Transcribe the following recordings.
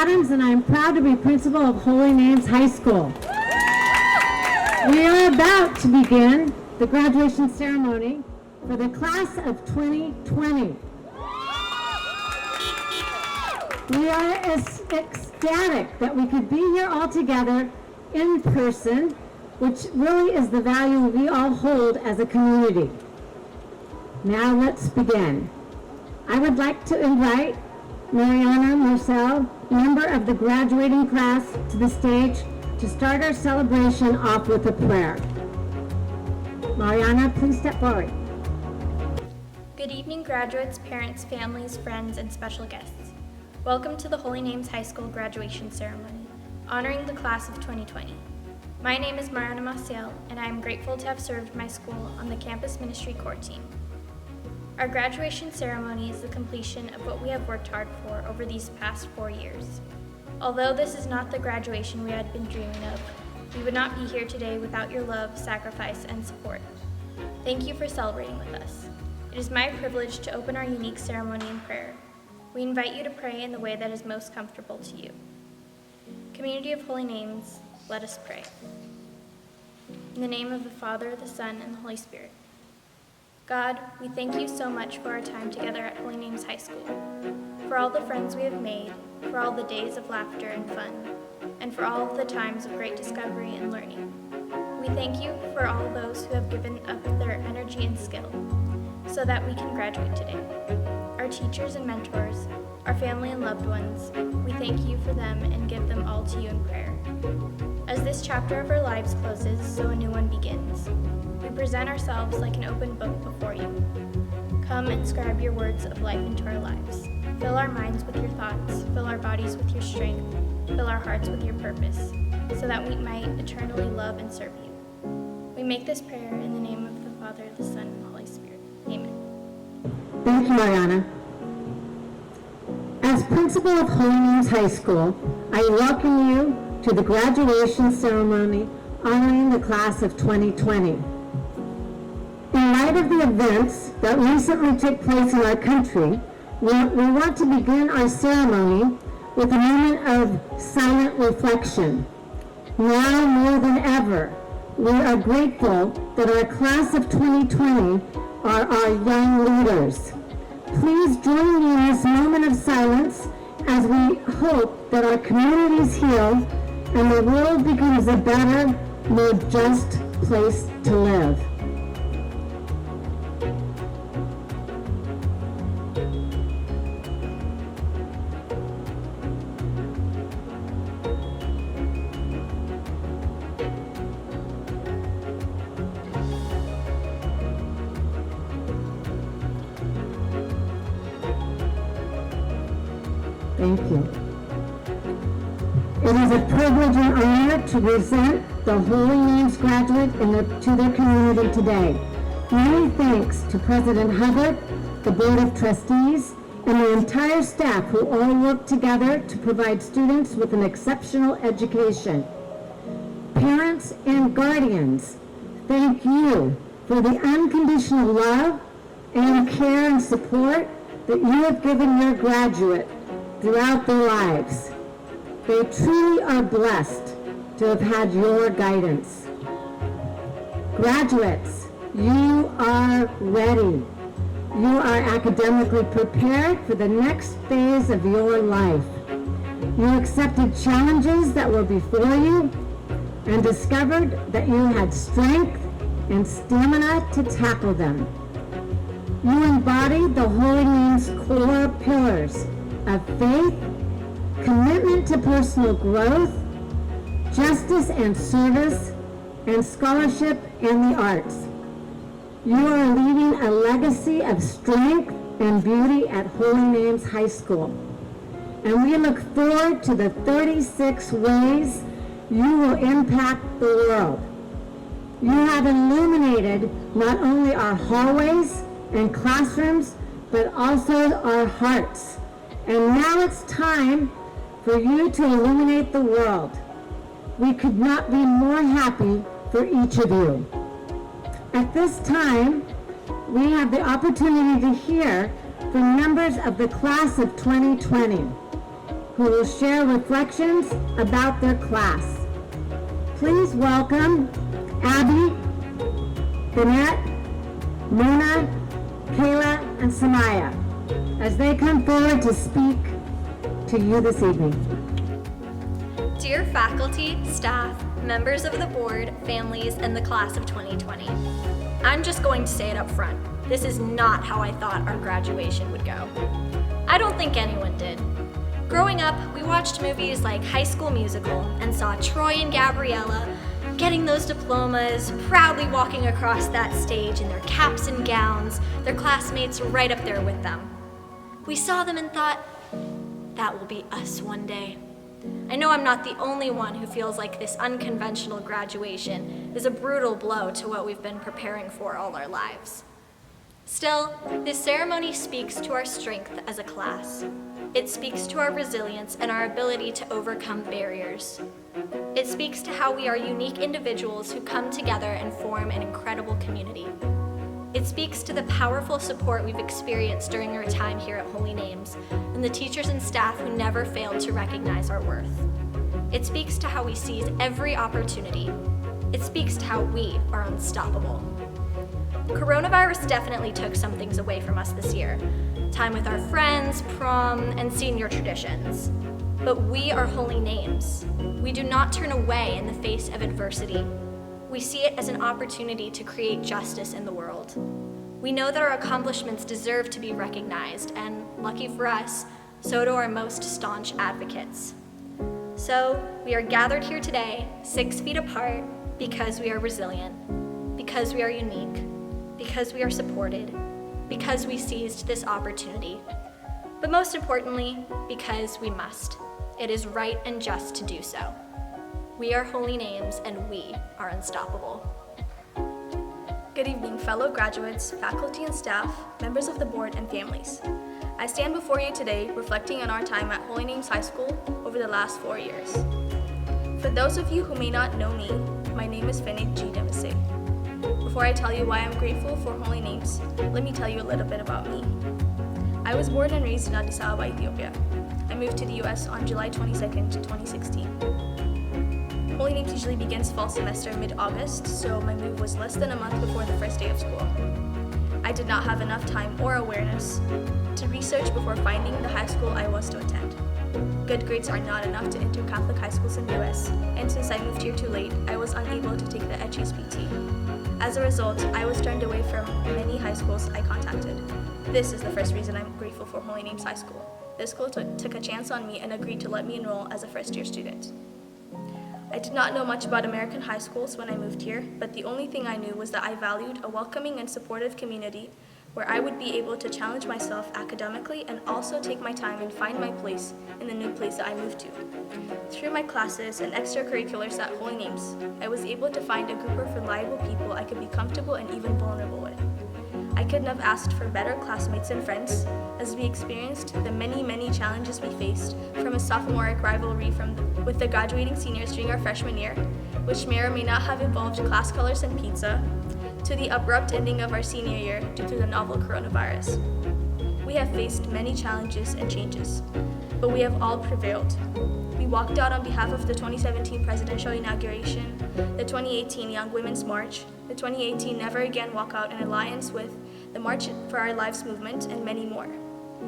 Adams, and I am proud to be principal of Holy Names High School. We are about to begin the graduation ceremony for the class of 2020. We are ecstatic that we could be here all together in person, which really is the value we all hold as a community. Now let's begin. I would like to invite Mariana Marcel, member of the graduating class, to the stage to start our celebration off with a prayer. Mariana, please step forward. Good evening, graduates, parents, families, friends, and special guests. Welcome to the Holy Names High School graduation ceremony, honoring the class of 2020. My name is Mariana Marcel, and I am grateful to have served my school on the campus ministry core team. Our graduation ceremony is the completion of what we have worked hard for over these past 4 years. Although this is not the graduation we had been dreaming of, we would not be here today without your love, sacrifice, and support. Thank you for celebrating with us. It is my privilege to open our unique ceremony in prayer. We invite you to pray in the way that is most comfortable to you. Community of Holy Names, let us pray. In the name of the Father, the Son, and the Holy Spirit. God, we thank you so much for our time together at Holy Names High School, for all the friends we have made, for all the days of laughter and fun, and for all of the times of great discovery and learning. We thank you for all those who have given up their energy and skill so that we can graduate today. Our teachers and mentors, our family and loved ones, we thank you for them and give them all to you in prayer. As this chapter of our lives closes, so a new one begins. We present ourselves like an open book before you. Come and inscribe your words of life into our lives. Fill our minds with your thoughts, fill our bodies with your strength, fill our hearts with your purpose, so that we might eternally love and serve you. We make this prayer in the name of the Father, the Son, and the Holy Spirit. Amen. Thank you, Mariana. As principal of Holy Names High School, I welcome you to the graduation ceremony honoring the class of 2020. In light of the events that recently took place in our country, we want to begin our ceremony with a moment of silent reflection. Now more than ever, we are grateful that our class of 2020 are our young leaders. Please join me in this moment of silence as we hope that our communities heal and the world becomes a better, more just place to live. Thank you. It is a privilege and honor to present the Holy Names graduate to their community today. Many thanks to President Hubbard, the Board of Trustees, and the entire staff who all work together to provide students with an exceptional education. Parents and guardians, thank you for the unconditional love and care and support that you have given your graduate throughout their lives. They truly are blessed to have had your guidance. Graduates, you are ready. You are academically prepared for the next phase of your life. You accepted challenges that were before you and discovered that you had strength and stamina to tackle them. You embodied the Holy Names core pillars of faith, commitment to personal growth, justice and service, and scholarship and the arts. You are leaving a legacy of strength and beauty at Holy Names High School. And we look forward to the 36 ways you will impact the world. You have illuminated not only our hallways and classrooms, but also our hearts. And now it's time for you to illuminate the world. We could not be more happy for each of you. At this time, we have the opportunity to hear from members of the class of 2020. who will share reflections about their class. Please welcome Abby, Bennett, Mona, Kayla, and Samaya as they come forward to speak to you this evening. Dear faculty, staff, members of the board, families, and the class of 2020, I'm just going to say it up front. This is not how I thought our graduation would go. I don't think anyone did. Growing up, we watched movies like High School Musical and saw Troy and Gabriella getting those diplomas, proudly walking across that stage in their caps and gowns, their classmates right up there with them. We saw them and thought, that will be us one day. I know I'm not the only one who feels like this unconventional graduation is a brutal blow to what we've been preparing for all our lives. Still, this ceremony speaks to our strength as a class. It speaks to our resilience and our ability to overcome barriers. It speaks to how we are unique individuals who come together and form an incredible community. It speaks to the powerful support we've experienced during our time here at Holy Names and the teachers and staff who never failed to recognize our worth. It speaks to how we seize every opportunity. It speaks to how we are unstoppable. Coronavirus definitely took some things away from us this year. Time with our friends, prom, and senior traditions. But we are Holy Names. We do not turn away in the face of adversity. We see it as an opportunity to create justice in the world. We know that our accomplishments deserve to be recognized, and lucky for us, so do our most staunch advocates. So, we are gathered here today, 6 feet apart, because we are resilient, because we are unique, because we are supported, because we seized this opportunity. But most importantly, because we must. It is right and just to do so. We are Holy Names, and we are unstoppable. Good evening, fellow graduates, faculty and staff, members of the board, and families. I stand before you today reflecting on our time at Holy Names High School over the last 4 years. For those of you who may not know me, my name is Finnick G. Demasay. Before I tell you why I'm grateful for Holy Names, let me tell you a little bit about me. I was born and raised in Addis Ababa, Ethiopia. I moved to the US on July 22nd, 2016. Holy Names usually begins fall semester mid-August, so my move was less than a month before the first day of school. I did not have enough time or awareness to research before finding the high school I was to attend. Good grades are not enough to enter Catholic high schools in the US, and since I moved here too late, I was unable to take the HSPT. As a result, I was turned away from many high schools I contacted. This is the first reason I'm grateful for Holy Names High School. This school took a chance on me and agreed to let me enroll as a first-year student. I did not know much about American high schools when I moved here, but the only thing I knew was that I valued a welcoming and supportive community where I would be able to challenge myself academically and also take my time and find my place in the new place that I moved to. Through my classes and extracurriculars at Holy Names, I was able to find a group of reliable people I could be comfortable and even vulnerable with. I couldn't have asked for better classmates and friends as we experienced the many challenges we faced, from a sophomoric rivalry with the graduating seniors during our freshman year, which may or may not have involved class colors and pizza, to the abrupt ending of our senior year due to the novel coronavirus. We have faced many challenges and changes, but we have all prevailed. We walked out on behalf of the 2017 presidential inauguration, the 2018 Young Women's March, the 2018 Never Again Walkout in alliance with the March for Our Lives movement, and many more.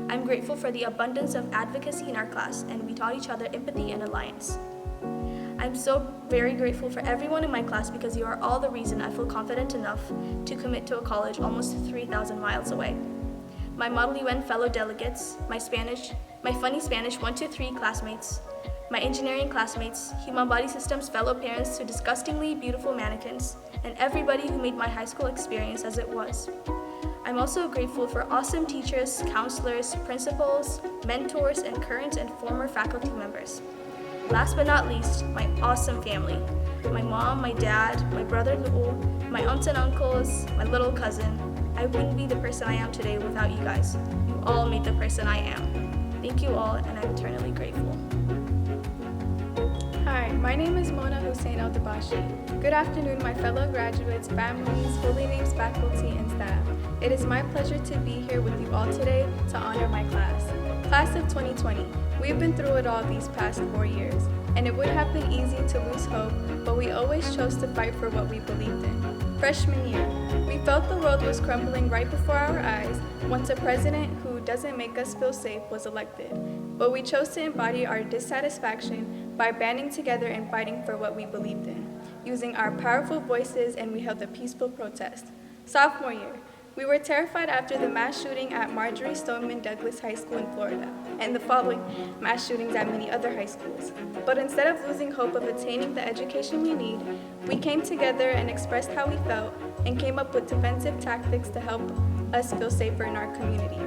I'm grateful for the abundance of advocacy in our class, and we taught each other empathy and alliance. I'm so very grateful for everyone in my class because you are all the reason I feel confident enough to commit to a college almost 3,000 miles away. My Model UN fellow delegates, my funny Spanish 1-3 classmates, my engineering classmates, human body systems fellow parents to disgustingly beautiful mannequins, and everybody who made my high school experience as it was. I'm also grateful for awesome teachers, counselors, principals, mentors, and current and former faculty members. Last but not least, my awesome family. My mom, my dad, my brother Lou, my aunts and uncles, my little cousin. I wouldn't be the person I am today without you guys. You all made the person I am. Thank you all, and I'm eternally grateful. Hi, Hi, my name is Mona Hussein El-Dabashi. Good afternoon, my fellow graduates, families, Holy Names faculty, and staff. It is my pleasure to be here with you all today to honor my class. Class of 2020. We've been through it all these past 4 years, and it would have been easy to lose hope, but we always chose to fight for what we believed in. Freshman year, we felt the world was crumbling right before our eyes once a president who doesn't make us feel safe was elected. But we chose to embody our dissatisfaction by banding together and fighting for what we believed in, using our powerful voices, and we held a peaceful protest. Sophomore year, we were terrified after the mass shooting at Marjorie Stoneman Douglas High School in Florida, and the following mass shootings at many other high schools. But instead of losing hope of attaining the education we need, we came together and expressed how we felt and came up with defensive tactics to help us feel safer in our community.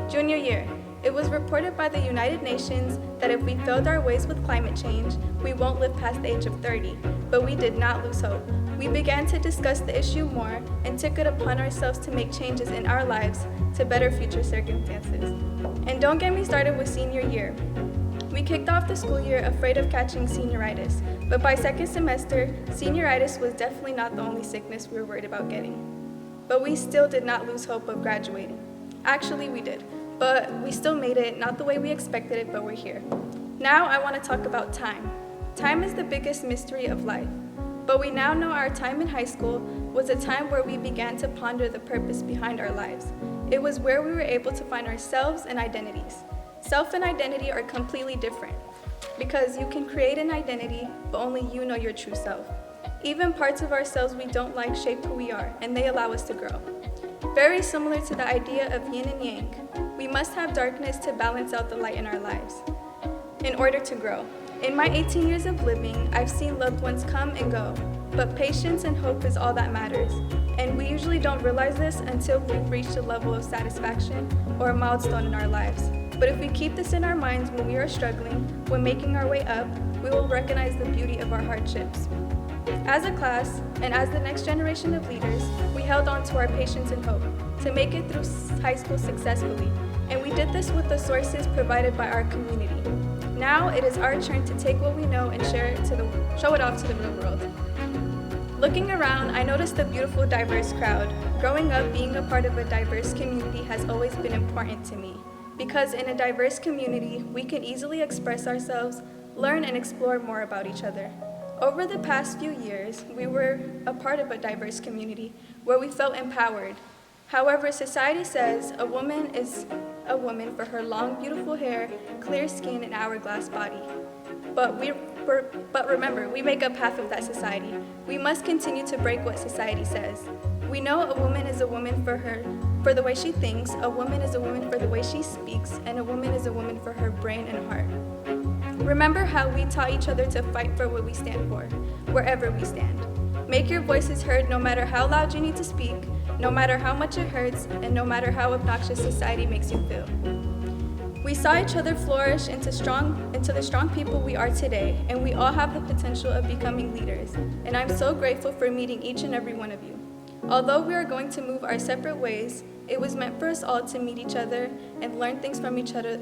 Junior year, it was reported by the United Nations that if we failed our ways with climate change, we won't live past the age of 30, but we did not lose hope. We began to discuss the issue more and took it upon ourselves to make changes in our lives to better future circumstances. And don't get me started with senior year. We kicked off the school year afraid of catching senioritis, but by second semester, senioritis was definitely not the only sickness we were worried about getting. But we still did not lose hope of graduating. Actually, we did. But we still made it, not the way we expected it, but we're here. Now I want to talk about time. Time is the biggest mystery of life. But we now know our time in high school was a time where we began to ponder the purpose behind our lives. It was where we were able to find ourselves and identities. Self and identity are completely different because you can create an identity, but only you know your true self. Even parts of ourselves we don't like shape who we are, and they allow us to grow. Very similar to the idea of yin and yang, we must have darkness to balance out the light in our lives in order to grow. In my 18 years of living, I've seen loved ones come and go, but patience and hope is all that matters. And we usually don't realize this until we've reached a level of satisfaction or a milestone in our lives. But if we keep this in our minds when we are struggling, when making our way up, we will recognize the beauty of our hardships. As a class, and as the next generation of leaders, we held on to our patience and hope to make it through high school successfully, and we did this with the sources provided by our community. Now it is our turn to take what we know and show it off to the real world. Looking around, I noticed a beautiful, diverse crowd. Growing up, being a part of a diverse community has always been important to me, because in a diverse community, we can easily express ourselves, learn and explore more about each other. Over the past few years, we were a part of a diverse community where we felt empowered. However, society says a woman is a woman for her long, beautiful hair, clear skin, and hourglass body. But remember, we make up half of that society. We must continue to break what society says. We know a woman is a woman for the way she thinks, a woman is a woman for the way she speaks, and a woman is a woman for her brain and heart. Remember how we taught each other to fight for what we stand for, wherever we stand. Make your voices heard no matter how loud you need to speak, no matter how much it hurts, and no matter how obnoxious society makes you feel. We saw each other flourish into the strong people we are today, and we all have the potential of becoming leaders, and I'm so grateful for meeting each and every one of you. Although we are going to move our separate ways, it was meant for us all to meet each other and learn things from each other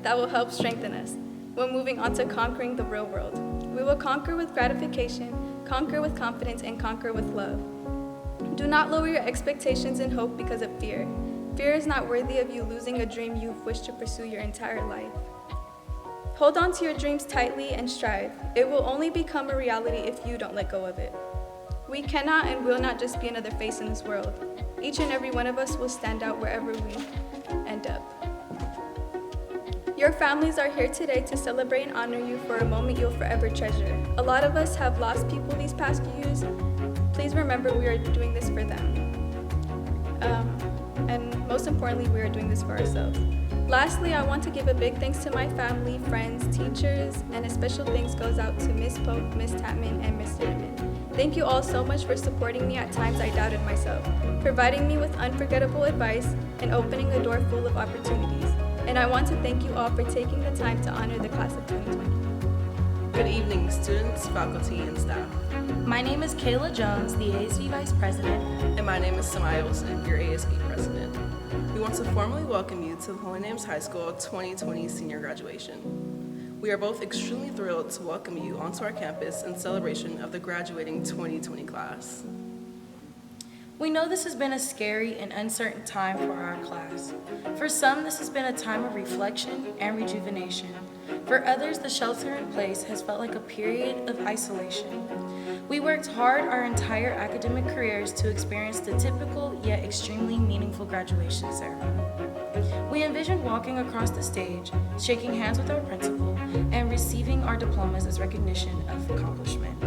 that will help strengthen us when moving on to conquering the real world. We will conquer with gratification, conquer with confidence, and conquer with love. Do not lower your expectations and hope because of fear. Fear is not worthy of you losing a dream you've wished to pursue your entire life. Hold on to your dreams tightly and strive. It will only become a reality if you don't let go of it. We cannot and will not just be another face in this world. Each and every one of us will stand out wherever we end up. Your families are here today to celebrate and honor you for a moment you'll forever treasure. A lot of us have lost people these past few years. Please remember we are doing this for them. And most importantly, we are doing this for ourselves. Lastly, I want to give a big thanks to my family, friends, teachers, and a special thanks goes out to Miss Pope, Miss Tapman, and Mr. Inman. Thank you all so much for supporting me at times I doubted myself, providing me with unforgettable advice, and opening a door full of opportunities. And I want to thank you all for taking the time to honor the class of 2020. Good evening, students, faculty, and staff. My name is Kayla Jones, the ASB Vice President. And my name is Samaya Wilson, your ASB President. We want to formally welcome you to the Holy Names High School 2020 Senior Graduation. We are both extremely thrilled to welcome you onto our campus in celebration of the graduating 2020 class. We know this has been a scary and uncertain time for our class. For some, this has been a time of reflection and rejuvenation. For others, the shelter in place has felt like a period of isolation. We worked hard our entire academic careers to experience the typical yet extremely meaningful graduation ceremony. We envisioned walking across the stage, shaking hands with our principal, and receiving our diplomas as recognition of accomplishment.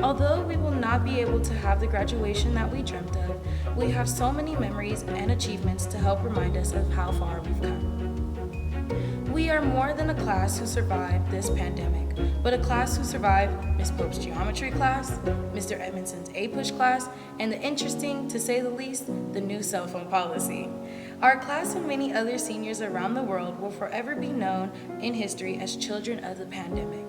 Although we will not be able to have the graduation that we dreamt of, we have so many memories and achievements to help remind us of how far we've come. We are more than a class who survived this pandemic, but a class who survived Ms. Pope's geometry class, Mr. Edmondson's A-Push class, and the interesting, to say the least, the new cell phone policy. Our class and many other seniors around the world will forever be known in history as children of the pandemic.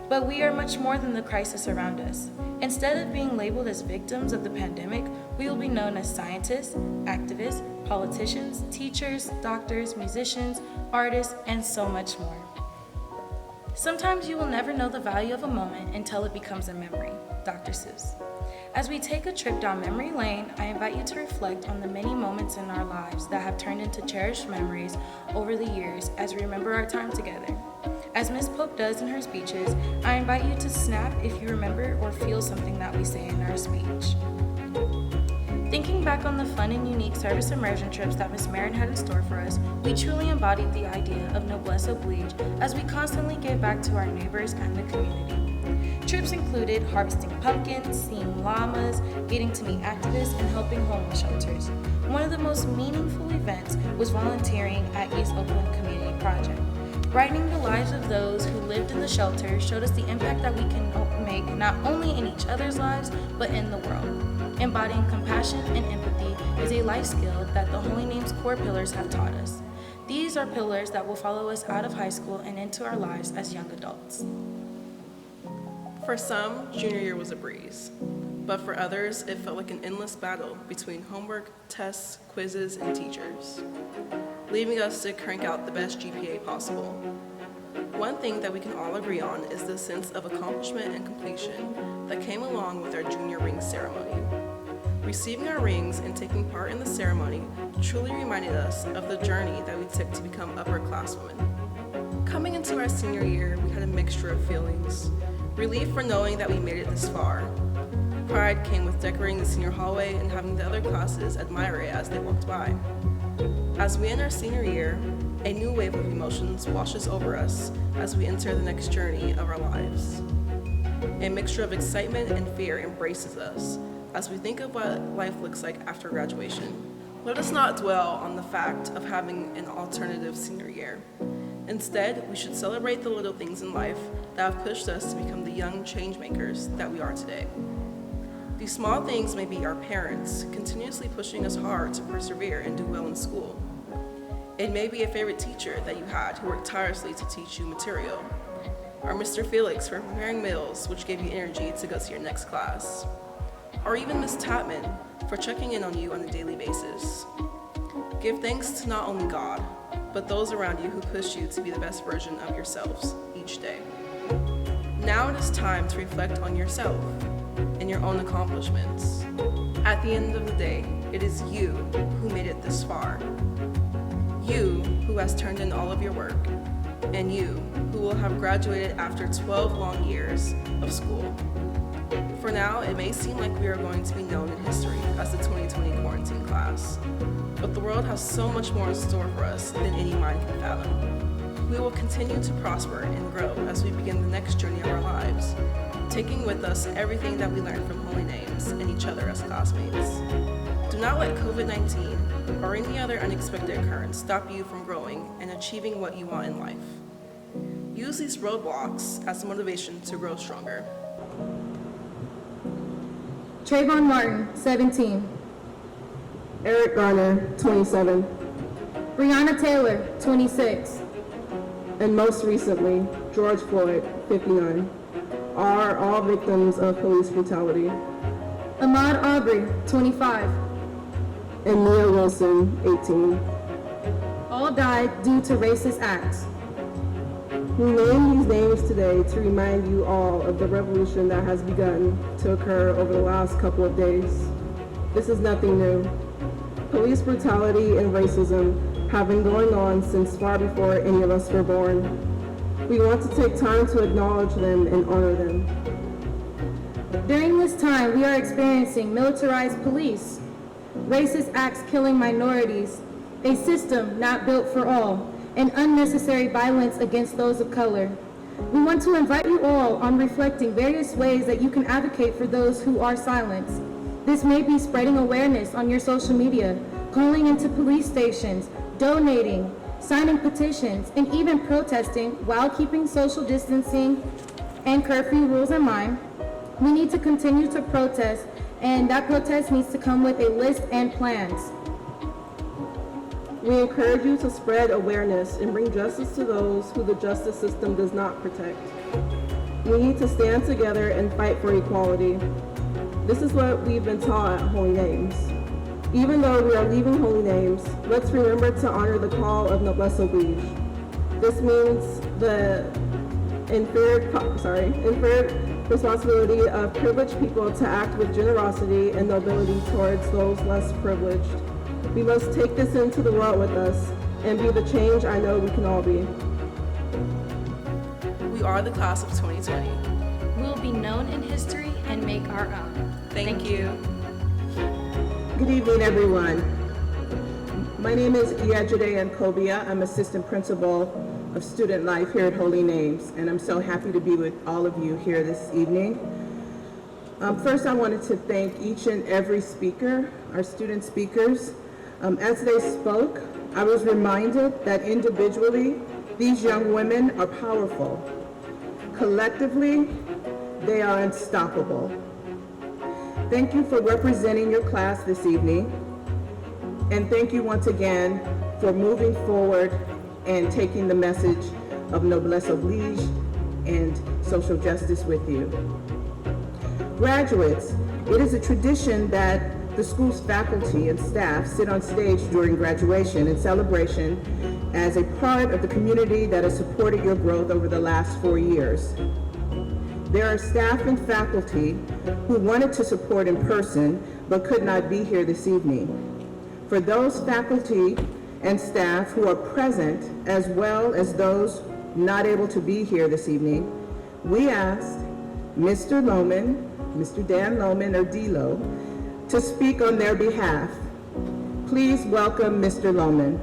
But we are much more than the crisis around us. Instead of being labeled as victims of the pandemic, we will be known as scientists, activists, politicians, teachers, doctors, musicians, artists, and so much more. Sometimes you will never know the value of a moment until it becomes a memory. Dr. Seuss. As we take a trip down memory lane, I invite you to reflect on the many moments in our lives that have turned into cherished memories over the years as we remember our time together. As Ms. Pope does in her speeches, I invite you to snap if you remember or feel something that we say in our speech. Thinking back on the fun and unique service immersion trips that Ms. Marin had in store for us, we truly embodied the idea of noblesse oblige as we constantly give back to our neighbors and the community. Trips included harvesting pumpkins, seeing llamas, getting to meet activists, and helping homeless shelters. One of the most meaningful events was volunteering at East Oakland Community Project. Brightening the lives of those who lived in the shelter showed us the impact that we can make not only in each other's lives, but in the world. Embodying compassion and empathy is a life skill that the Holy Name's core pillars have taught us. These are pillars that will follow us out of high school and into our lives as young adults. For some, junior year was a breeze, but for others, it felt like an endless battle between homework, tests, quizzes, and teachers, leaving us to crank out the best GPA possible. One thing that we can all agree on is the sense of accomplishment and completion that came along with our junior ring ceremony. Receiving our rings and taking part in the ceremony truly reminded us of the journey that we took to become upperclasswomen. Coming into our senior year, we had a mixture of feelings. Relief for knowing that we made it this far. Pride came with decorating the senior hallway and having the other classes admire it as they walked by. As we end our senior year, a new wave of emotions washes over us as we enter the next journey of our lives. A mixture of excitement and fear embraces us as we think of what life looks like after graduation. Let us not dwell on the fact of having an alternative senior year. Instead, we should celebrate the little things in life that have pushed us to become the young change makers that we are today. These small things may be our parents continuously pushing us hard to persevere and do well in school. It may be a favorite teacher that you had who worked tirelessly to teach you material, or Mr. Felix for preparing meals which gave you energy to go to your next class, or even Ms. Tapman for checking in on you on a daily basis. Give thanks to not only God, but those around you who push you to be the best version of yourselves each day. Now it is time to reflect on yourself and your own accomplishments. At the end of the day, it is you who made it this far. You who has turned in all of your work, and you who will have graduated after 12 long years of school. For now, it may seem like we are going to be known in history as the 2020 quarantine class, but the world has so much more in store for us than any mind can fathom. We will continue to prosper and grow as we begin the next journey of our lives, taking with us everything that we learned from Holy Names and each other as classmates. Do not let COVID-19 or any other unexpected occurrence stop you from growing and achieving what you want in life. Use these roadblocks as motivation to grow stronger. Trayvon Martin, 17. Eric Garner, 27. Breonna Taylor, 26. And most recently, George Floyd, 59, are all victims of police brutality. Ahmaud Arbery, 25. And Mia Wilson, 18. All died due to racist acts. We name these names today to remind you all of the revolution that has begun to occur over the last couple of days. This is nothing new. Police brutality and racism have been going on since far before any of us were born. We want to take time to acknowledge them and honor them. During this time, we are experiencing militarized police, racist acts killing minorities, a system not built for all, and unnecessary violence against those of color. We want to invite you all on reflecting various ways that you can advocate for those who are silenced. This may be spreading awareness on your social media, calling into police stations, donating, signing petitions, and even protesting while keeping social distancing and curfew rules in mind. We need to continue to protest, and that protest needs to come with a list and plans. We encourage you to spread awareness and bring justice to those who the justice system does not protect. We need to stand together and fight for equality. This is what we've been taught at Holy Names. Even though we are leaving Holy Names, let's remember to honor the call of noblesse oblige. This means the inferred responsibility of privileged people to act with generosity and nobility towards those less privileged. We must take this into the world with us and be the change I know we can all be. We are the class of 2020. We will be known in history and make our own. Thank you. Good evening, everyone. My name is Iajide Nkobia. I'm Assistant Principal of Student Life here at Holy Names, and I'm so happy to be with all of you here this evening. First, I wanted to thank each and every speaker, our student speakers. As they spoke, I was reminded that individually, these young women are powerful. Collectively, they are unstoppable. Thank you for representing your class this evening, and thank you once again for moving forward and taking the message of noblesse oblige and social justice with you. Graduates, it is a tradition that the school's faculty and staff sit on stage during graduation and celebration as a part of the community that has supported your growth over the last 4 years. There are staff and faculty who wanted to support in person but could not be here this evening. For those faculty and staff who are present, as well as those not able to be here this evening, we asked Mr. Lohman, Mr. Dan Lohman, or D-Lo, to speak on their behalf. Please welcome Mr. Lohman.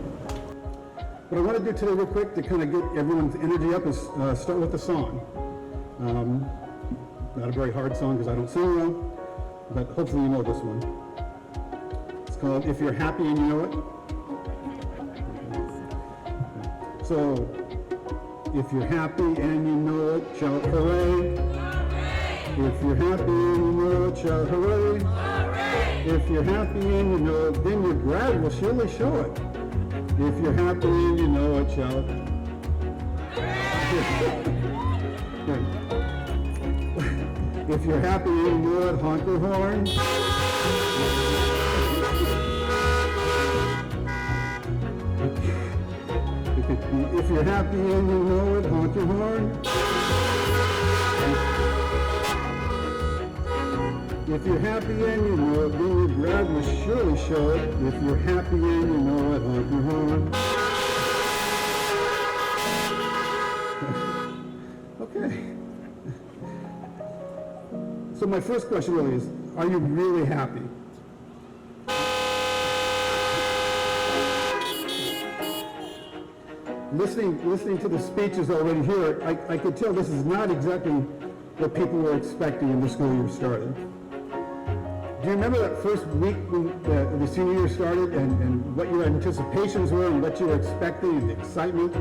What I want to do today real quick to kind of get everyone's energy up is start with a song. Not a very hard song because I don't sing well, but hopefully you know this one. It's called If You're Happy and You Know It. So, if you're happy and you know it, shout hooray. If you're happy and you know it, shout hooray. If you're happy and you know it, then your grad will surely show it. If you're happy and you know it, shout hooray. If you're happy and you know it, honk your horn. If you're happy and you know it, honk your horn. If you're happy and you know it, then your grad will surely show it. If you're happy and you know it, honk your horn. Okay. So my first question really is, are you really happy? Listening to the speeches already here, I could tell this is not exactly what people were expecting when the school year started. Do you remember that first week when the senior year started and what your anticipations were and what you were expecting and the excitement?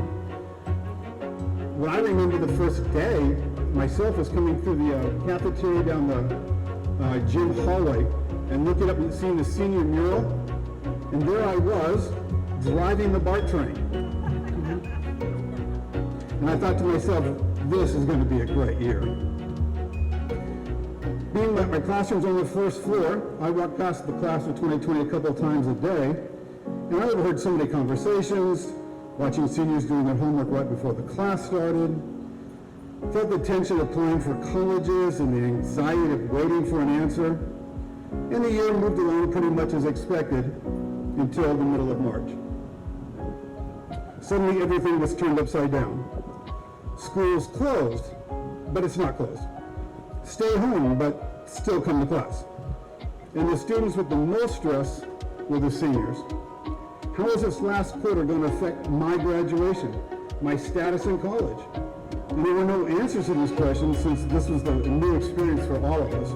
Well, I remember the first day, myself was coming through the cafeteria down the gym hallway and looking up and seeing the senior mural, and there I was, driving the BART train. And I thought to myself, this is going to be a great year. Being that my classroom's on the first floor, I walked past the class of 2020 a couple of times a day, and I overheard so many conversations, watching seniors doing their homework right before the class started, felt the tension of applying for colleges and the anxiety of waiting for an answer, and the year moved along pretty much as expected until the middle of March. Suddenly everything was turned upside down. School's closed, but it's not closed. Stay home, but still come to class. And the students with the most stress were the seniors. How is this last quarter going to affect my graduation, my status in college? And there were no answers to these questions since this was a new experience for all of us.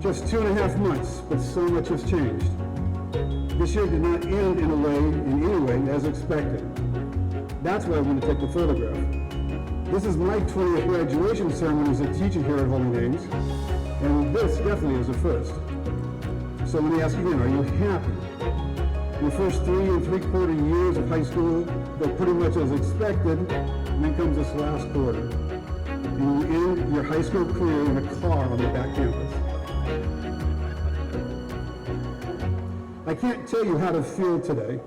Just 2.5 months, but so much has changed. This year did not end in any way as expected. That's why I want to take the photograph. This is my 20th graduation ceremony as a teacher here at Holy Names, and this definitely is a first. So let me ask you again, are you happy? Your first 3 3/4 years of high school go pretty much as expected, and then comes this last quarter. And you end your high school career in a car on the back campus. I can't tell you how to feel today,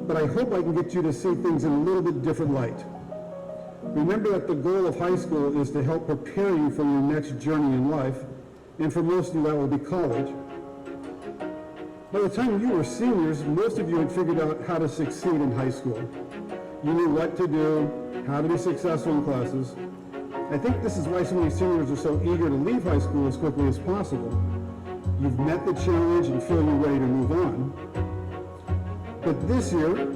but I hope I can get you to see things in a little bit different light. Remember that the goal of high school is to help prepare you for your next journey in life, and for most of you that will be college. By the time you were seniors, most of you had figured out how to succeed in high school. You knew what to do, how to be successful in classes. I think this is why so many seniors are so eager to leave high school as quickly as possible. You've met the challenge and feel you're ready to move on. But this year,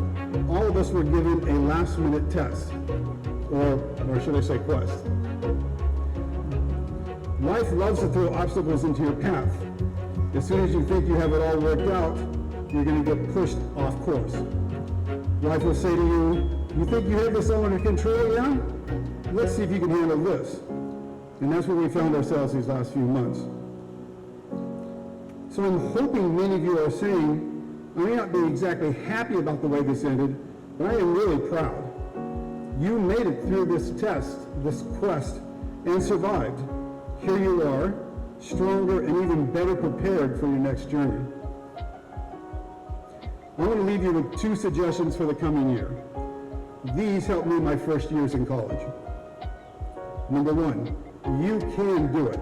all of us were given a last-minute test, or should I say quest. Life loves to throw obstacles into your path. As soon as you think you have it all worked out, you're going to get pushed off course. Life will say to you, you think you have this all under control, yeah? Let's see if you can handle this. And that's where we found ourselves these last few months. So I'm hoping many of you are saying, I may not be exactly happy about the way this ended, but I am really proud. You made it through this test, this quest, and survived. Here you are, stronger and even better prepared for your next journey. I want to leave you with 2 suggestions for the coming year. These helped me my first years in college. Number 1, you can do it.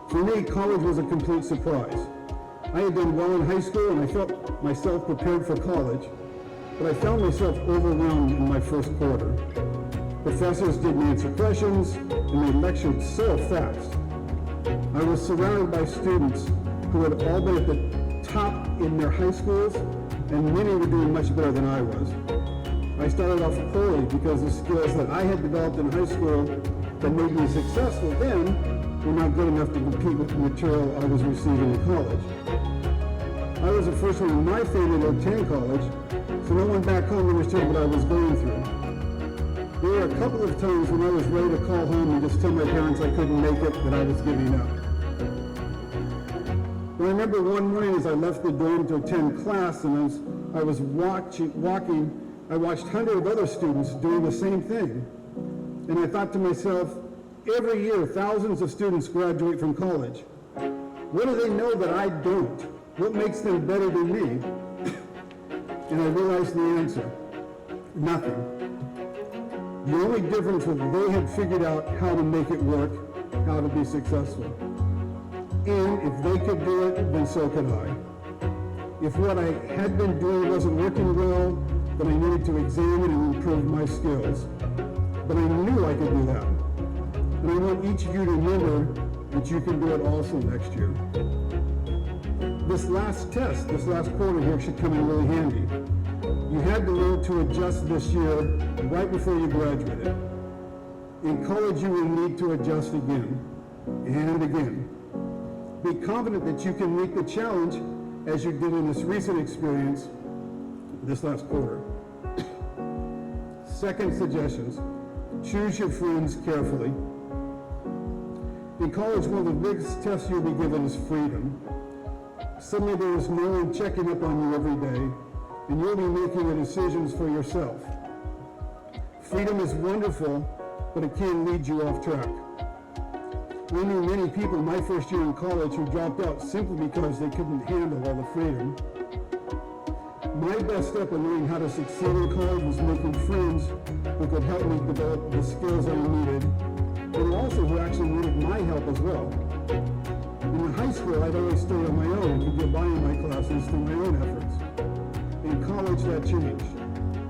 For me, college was a complete surprise. I had done well in high school and I felt myself prepared for college, but I found myself overwhelmed in my first quarter. Professors didn't answer questions, and they lectured so fast. I was surrounded by students who had all been at the top in their high schools, and many were doing much better than I was. I started off poorly because the skills that I had developed in high school that made me successful then were not good enough to compete with the material I was receiving in college. I was the first one in my family to attend college, so no one back home understood what I was going through. There were a couple of times when I was ready to call home and just tell my parents I couldn't make it, that I was giving up. But I remember one morning as I left the dorm to attend class, and as I was walking, I watched hundreds of other students doing the same thing. And I thought to myself, every year thousands of students graduate from college. What do they know that I don't? What makes them better than me? And I realized the answer, nothing. The only difference was they had figured out how to make it work, how to be successful. And if they could do it, then so could I. If what I had been doing wasn't working well, then I needed to examine and improve my skills. But I knew I could do that. And I want each of you to remember that you can do it also next year. This last test, this last quarter here should come in really handy. You had to learn to adjust this year right before you graduated. In college, you will need to adjust again and again. Be confident that you can meet the challenge as you did in this recent experience this last quarter. Second suggestions, choose your friends carefully. In college, one of the biggest tests you'll be given is freedom. Suddenly there is no one checking up on you every day, and you'll be making the decisions for yourself. Freedom is wonderful, but it can lead you off track. I knew many people my first year in college who dropped out simply because they couldn't handle all the freedom. My best step in learning how to succeed in college was making friends who could help me develop the skills I needed, and also who actually needed my help as well. In high school, I'd always stay on my own and could get by in my classes through my own efforts. In college, that changed.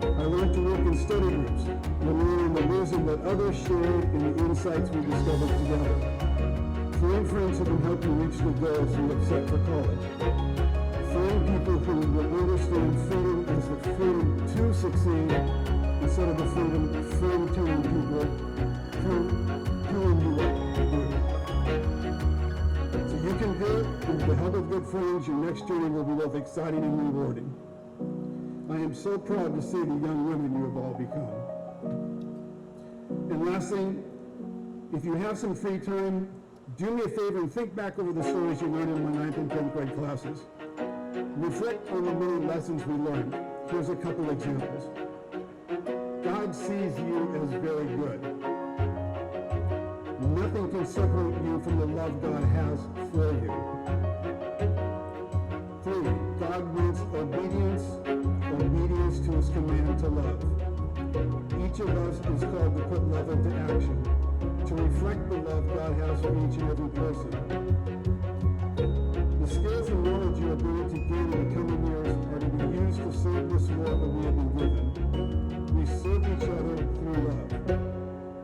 I learned to work in study groups, learning the wisdom that others shared and the insights we discovered together. Find friends who can help you reach the goals you have set for college. Find people who will understand freedom as the freedom to succeed instead of the freedom from telling people, from telling you what to do. So you can do it, and with the help of good friends, your next journey will be both exciting and rewarding. I am so proud to see the young women you have all become. And lastly, if you have some free time, do me a favor and think back over the stories you learned in my 9th and 10th grade classes. Reflect on the many lessons we learned. Here's a couple examples. God sees you as very good. Nothing can separate you from the love God has for you. 3, God wants obedience to his command to love. Each of us is called to put love into action, to reflect the love God has for each and every person. The skills and knowledge you are going to gain in the coming years are to be used to serve this world that we have been given. We serve each other through love.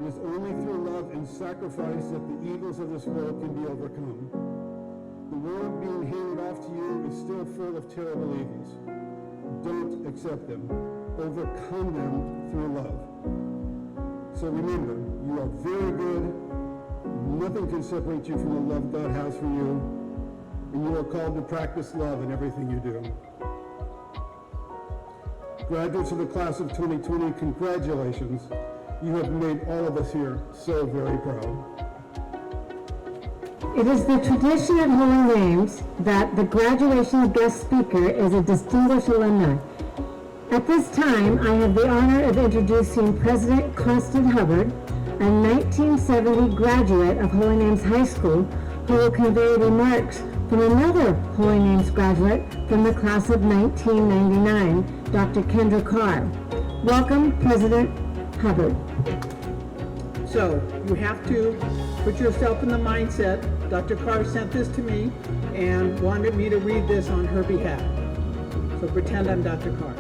It is only through love and sacrifice that the evils of this world can be overcome. The world being handed off to you is still full of terrible evils. Don't accept them. Overcome them through love. So remember, you are very good. Nothing can separate you from the love God has for you. And you are called to practice love in everything you do. Graduates of the class of 2020, congratulations. You have made all of us here so very proud. It is the tradition at Holy Names that the graduation guest speaker is a distinguished alumni. At this time, I have the honor of introducing President Constant Hubbard, a 1970 graduate of Holy Names High School, who will convey remarks from another Holy Names graduate from the class of 1999, Dr. Kendra Carr. Welcome, President Hubbard. So you have to put yourself in the mindset. Dr. Carr sent this to me and wanted me to read this on her behalf. So pretend I'm Dr. Carr.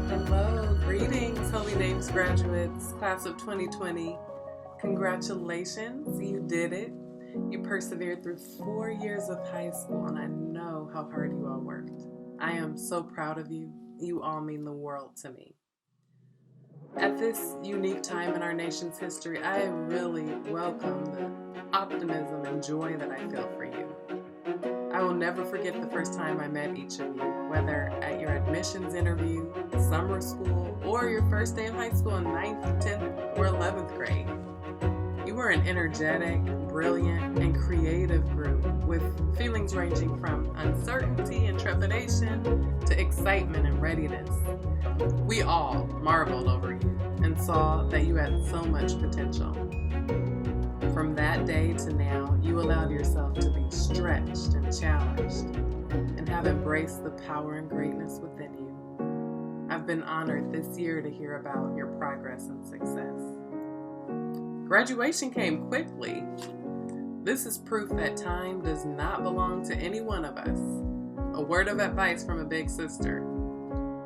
Hello, greetings, Holy Names graduates, class of 2020. Congratulations, you did it. You persevered through 4 years of high school, and I know how hard you all worked. I am so proud of you. You all mean the world to me. At this unique time in our nation's history, I really welcome the optimism and joy that I feel for you. I will never forget the first time I met each of you, whether at your admissions interview, summer school, or your first day of high school in 9th, 10th, or 11th grade. You were an energetic, brilliant, and creative group with feelings ranging from uncertainty and trepidation to excitement and readiness. We all marveled over you and saw that you had so much potential. From that day to now, you allowed yourself to be stretched and challenged and have embraced the power and greatness within you. I've been honored this year to hear about your progress and success. Graduation came quickly. This is proof that time does not belong to any one of us. A word of advice from a big sister.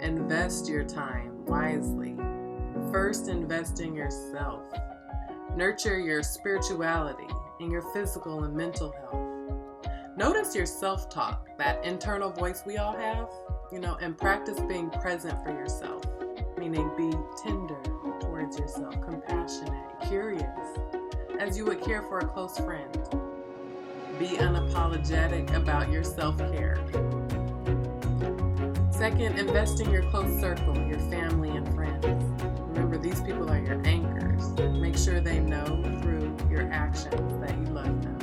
Invest your time wisely. First, invest in yourself. Nurture your spirituality and your physical and mental health. Notice your self-talk, that internal voice we all have, and practice being present for yourself, meaning be tender towards yourself, compassionate, curious, as you would care for a close friend. Be unapologetic about your self-care. Second, invest in your close circle, your family and friends. Remember, these people are your anchors. Make sure they know through your actions that you love them.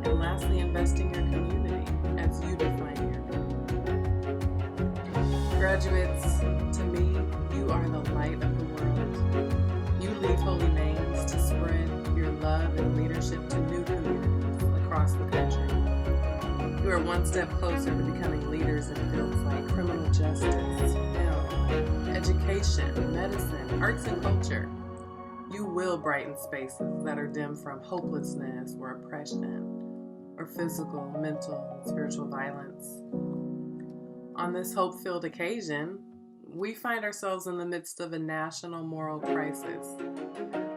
And lastly, invest in your community as you define your community. Graduates, to me, you are the light of the world. You leave Holy Names to spread your love and leadership to new communities across the country. You are one step closer to becoming leaders in fields like criminal justice, film, education, medicine, arts and culture. You will brighten spaces that are dim from hopelessness or oppression or physical, mental, and spiritual violence. On this hope-filled occasion, we find ourselves in the midst of a national moral crisis.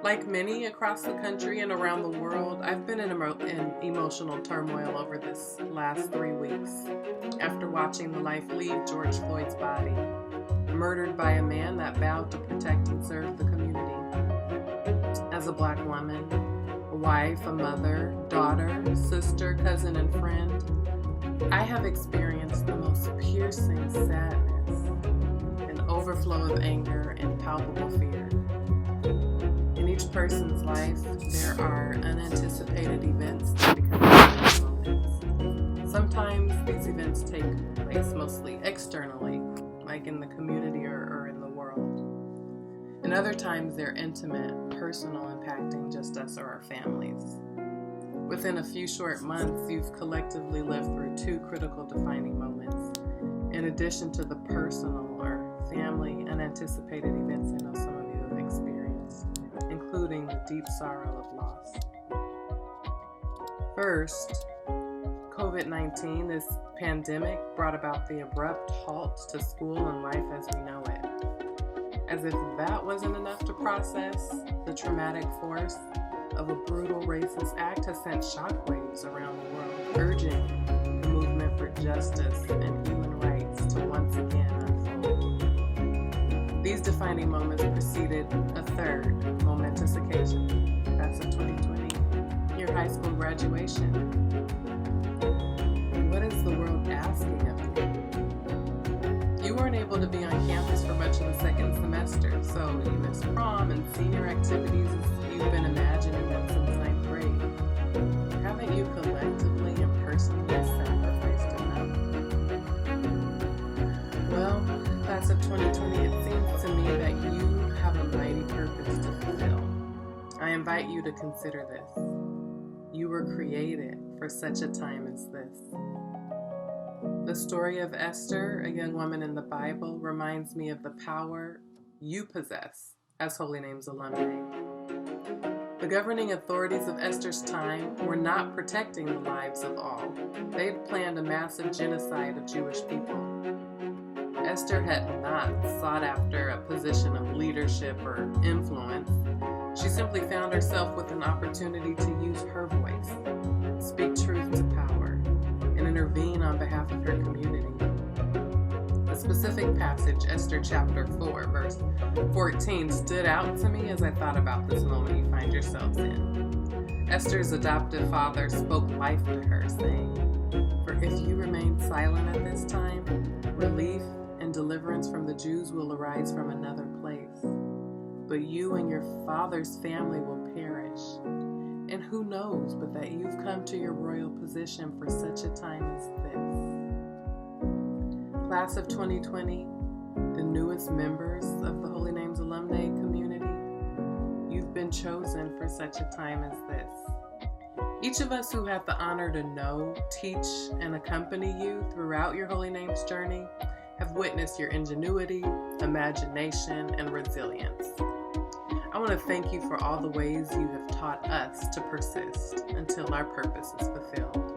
Like many across the country and around the world, I've been in emotional turmoil over this last 3 weeks after watching the life leave George Floyd's body, murdered by a man that vowed to protect and serve the community. As a Black woman, a wife, a mother, daughter, sister, cousin, and friend, I have experienced the most piercing sadness, an overflow of anger, and palpable fear. In each person's life, there are unanticipated events that become moments. Sometimes these events take place mostly externally, like in the community or in the world. And other times they're intimate, personal, impacting just us or our families. Within a few short months, you've collectively lived through 2 critical defining moments, in addition to the personal or family unanticipated events I know some of you have experienced, including the deep sorrow of loss. First, COVID-19, this pandemic, brought about the abrupt halt to school and life as we know it. As if that wasn't enough to process, the traumatic force of a brutal racist act has sent shockwaves around the world, urging the movement for justice and human rights to once again unfold. These defining moments preceded a third momentous occasion, class of 2020, your high school graduation. What is the world asking of you? You weren't able to be on campus for much of the second semester, so you missed prom and senior activities as you've been imagining them since 9th grade. Haven't you collectively and personally sacrificed enough? Well, class of 2020, it seems to me that you have a mighty purpose to fulfill. I invite you to consider this. You were created for such a time as this. The story of Esther, a young woman in the Bible, reminds me of the power you possess as Holy Names alumni. The governing authorities of Esther's time were not protecting the lives of all. They'd planned a massive genocide of Jewish people. Esther had not sought after a position of leadership or influence. She simply found herself with an opportunity to use her voice, speak truth to power, and intervene on behalf of her community. A specific passage, Esther chapter 4, verse 14, stood out to me as I thought about this moment you find yourselves in. Esther's adoptive father spoke life to her, saying, "For if you remain silent at this time, relief and deliverance from the Jews will arise from another place. But you and your father's family will perish. And who knows but that you've come to your royal position for such a time as this." Class of 2020, the newest members of the Holy Names alumni community, you've been chosen for such a time as this. Each of us who have the honor to know, teach, and accompany you throughout your Holy Names journey have witnessed your ingenuity, imagination, and resilience. I want to thank you for all the ways you have taught us to persist until our purpose is fulfilled.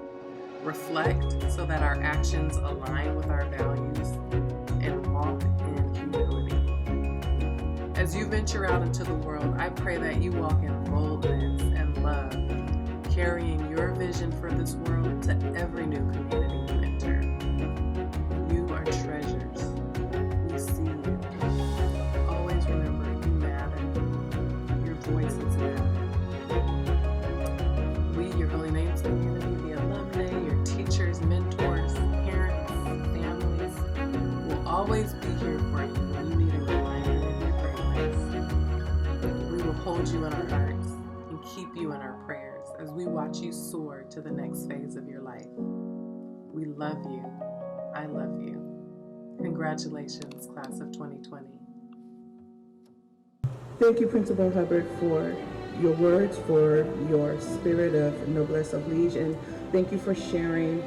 Reflect so that our actions align with our values, and walk in humility. As you venture out into the world, I pray that you walk in boldness and love, carrying your vision for this world to every new community you enter. You are treasures. We see you. Always remember you matter. Your voices matter. We, your Holy Names community, the alumni, your teachers, mentors, parents, families, will always be here for you when you need a reminder of your greatness. We will hold you in our hearts and keep you in our prayers as we watch you soar to the next phase of your life. We love you. I love you. Congratulations, class of 2020. Thank you, Principal Hubbard, for your words, for your spirit of noblesse oblige, and thank you for sharing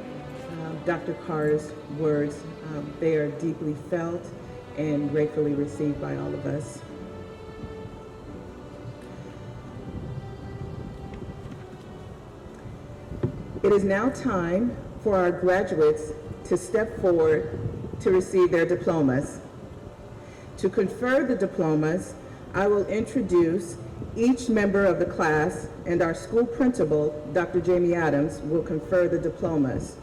Dr. Carr's words. They are deeply felt and gratefully received by all of us. It is now time for our graduates to step forward to receive their diplomas. To confer the diplomas, I will introduce each member of the class, and our school principal, Dr. Jamie Adams, will confer the diplomas.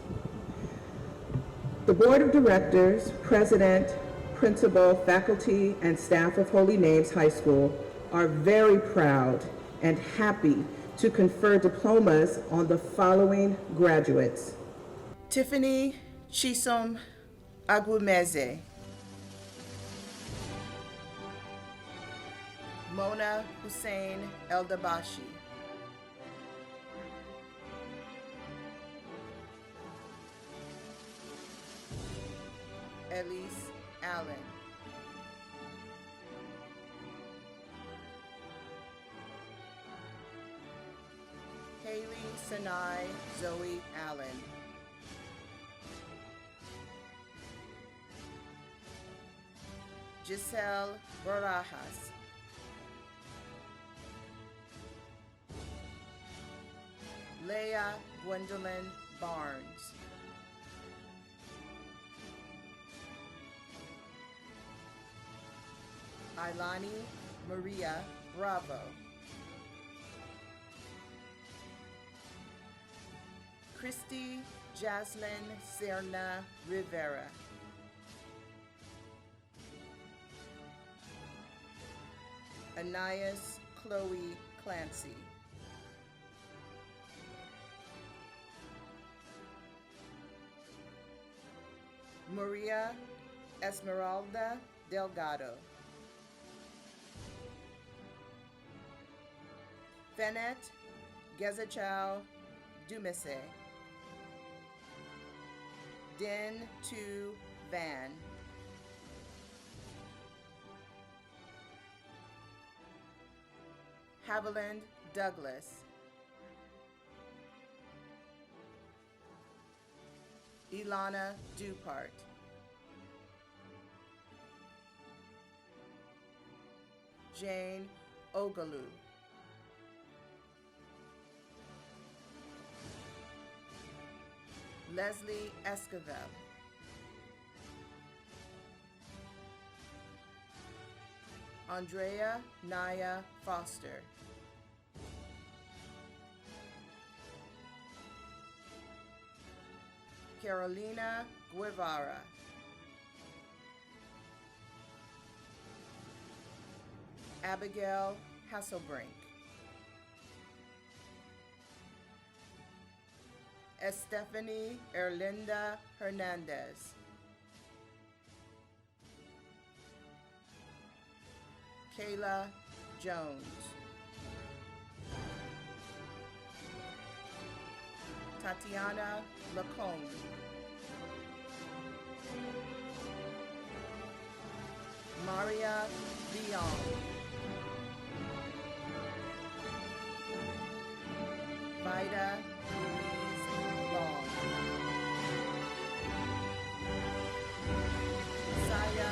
The Board of Directors, President, Principal, faculty, and staff of Holy Names High School are very proud and happy to confer diplomas on the following graduates. Tiffany Chisom Agumeze, Mona Hussein Eldabashi, Elise Allen, Haley Sanai Zoe Allen, Giselle Barajas, Leah Gwendolyn Barnes, Ilani Maria Bravo, Christy Jaslyn Serna Rivera, Anais Chloe Clancy, Maria Esmeralda Delgado, Fenet Gezachao Dumise, Din Tu Van, Haviland Douglas, Ilana Dupart, Jane Ogalu, Leslie Esquivel, Andrea Naya Foster, Carolina Guevara, Abigail Hasselbrink, Estefany Erlinda Hernandez, Kayla Jones, Tatiana Lacombe, Maria Leon, Vida Louise Long, Saya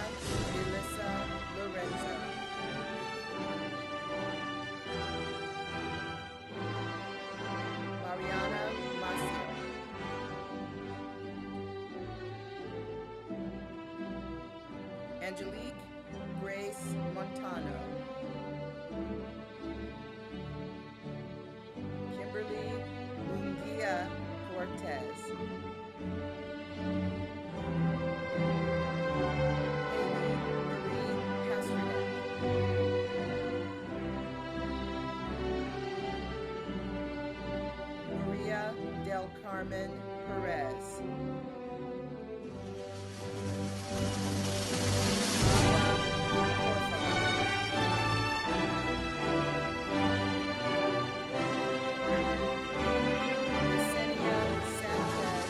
Elissa Lorenzo, Mariana Macio, Angelique Grace Montano, Kimberly Mungia Cortez, Haley Marie Pasternak, Maria Del Carmen Perez, Yesenia Sanchez,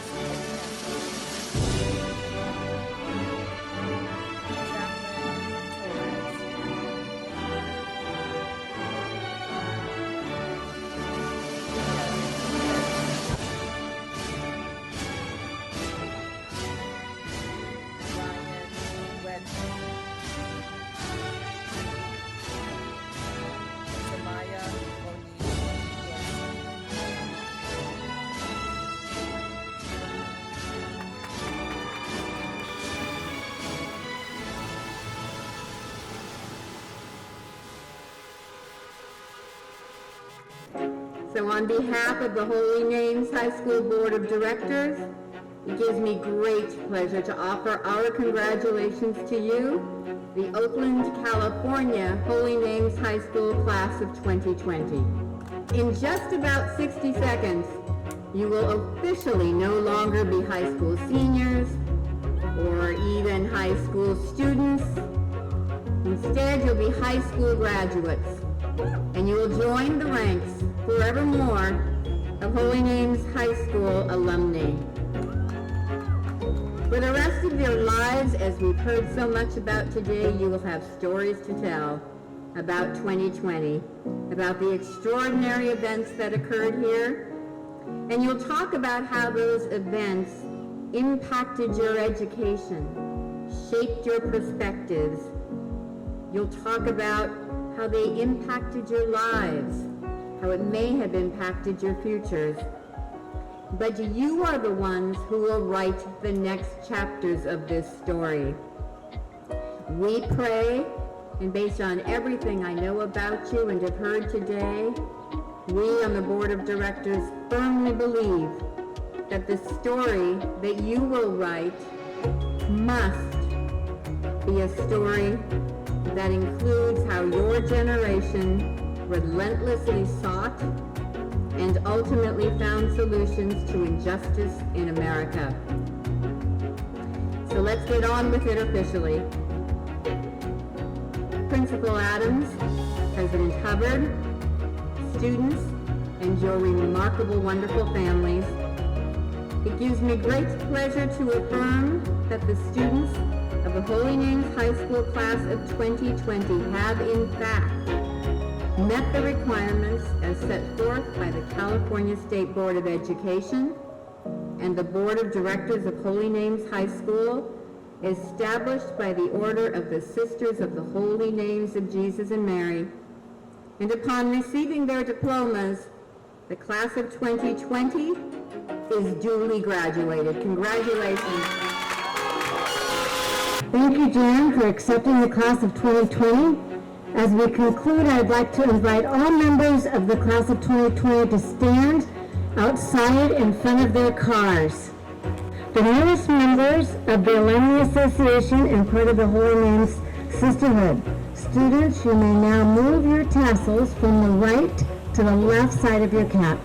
So on behalf of the Holy Names High School Board of Directors, it gives me great pleasure to offer our congratulations to you, the Oakland, California Holy Names High School Class of 2020. In just about 60 seconds, you will officially no longer be high school seniors or even high school students. Instead, you'll be high school graduates, and you will join the ranks forevermore of Holy Names High School alumni. For the rest of your lives, as we've heard so much about today, you will have stories to tell about 2020, about the extraordinary events that occurred here, and you'll talk about how those events impacted your education, shaped your perspectives. You'll talk about how they impacted your lives, how it may have impacted your futures. But you are the ones who will write the next chapters of this story. We pray, and based on everything I know about you and have heard today, we on the Board of Directors firmly believe that the story that you will write must be a story that includes how your generation relentlessly sought and ultimately found solutions to injustice in America. So let's get on with it officially. Principal Adams, President Hubbard, students, and your remarkable, wonderful families, it gives me great pleasure to affirm that the students of the Holy Names High School Class of 2020 have, in fact, met the requirements as set forth by the California State Board of Education and the Board of Directors of Holy Names High School, established by the order of the Sisters of the Holy Names of Jesus and Mary. And upon receiving their diplomas, the class of 2020 is duly graduated. Congratulations. Thank you, Jan, for accepting the class of 2020. As we conclude, I'd like to invite all members of the class of 2020 to stand outside in front of their cars. The newest members of the Alumni Association and part of the Holy Names Sisterhood. Students, you may now move your tassels from the right to the left side of your cap.